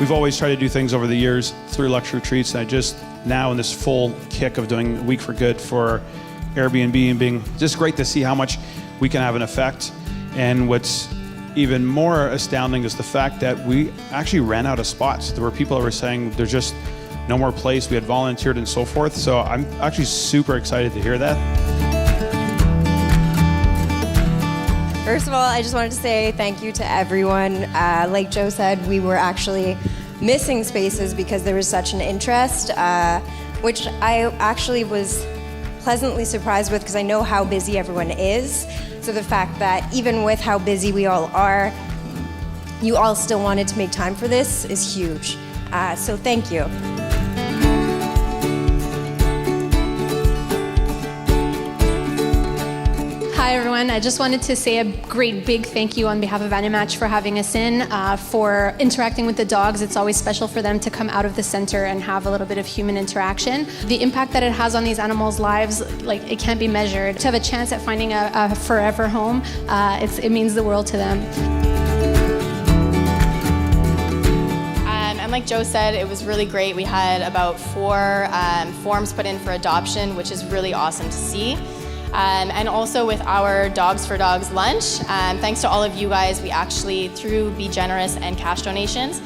We've always tried to do things over the years through luxury retreats, and I just now in this full kick of doing a week for good for Airbnb and being just great to see how much we can have an effect. And what's even more astounding is the fact that we actually ran out of spots. There were people that were saying there's just no more place. We had volunteered and so forth. So I'm actually super excited to hear that. First of all, I just wanted to say thank you to everyone. Like Joe said, we were actually missing spaces because there was such an interest, which I actually was pleasantly surprised with because I know how busy everyone is. So the fact that even with how busy we all are, you all still wanted to make time for this is huge. So thank you. Hi everyone, I just wanted to say a great big thank you on behalf of Animatch for having us in, for interacting with the dogs. It's always special for them to come out of the center and have a little bit of human interaction. The impact that it has on these animals' lives, like, it can't be measured. To have a chance at finding a forever home, it means the world to them. And like Joe said, it was really great. We had about 4 forms put in for adoption, which is really awesome to see. And also with our Dogs for Dogs lunch, thanks to all of you guys, we actually, through Be Generous and cash donations,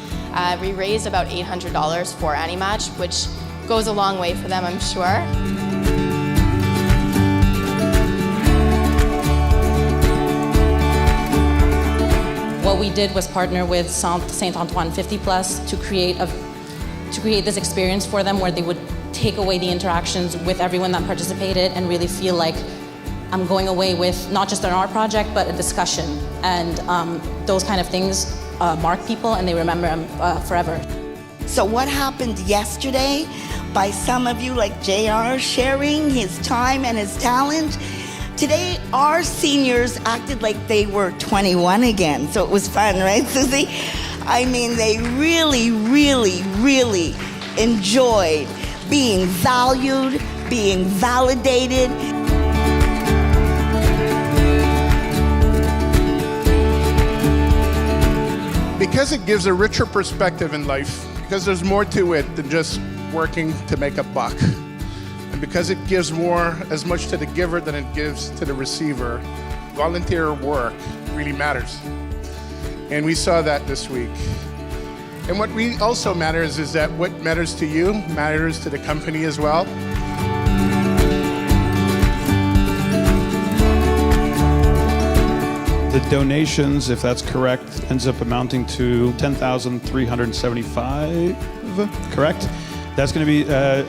we raised about $800 for Animatch, which goes a long way for them, I'm sure. What we did was partner with St. Antoine 50+ to create this experience for them where they would take away the interactions with everyone that participated and really feel like I'm going away with not just an art project, but a discussion. And those kind of things mark people and they remember them forever. So what happened yesterday, by some of you like JR sharing his time and his talent, today our seniors acted like they were 21 again. So it was fun, right, Susie? I mean, they really, really, really enjoyed being valued, being validated. Because it gives a richer perspective in life, because there's more to it than just working to make a buck. And because it gives more, as much to the giver than it gives to the receiver, volunteer work really matters. And we saw that this week. And what also matters is that what matters to you matters to the company as well. The donations, if that's correct, ends up amounting to $10,375, correct? That's going to be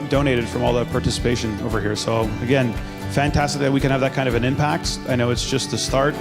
donated from all the participation over here. So again, fantastic that we can have that kind of an impact. I know it's just the start.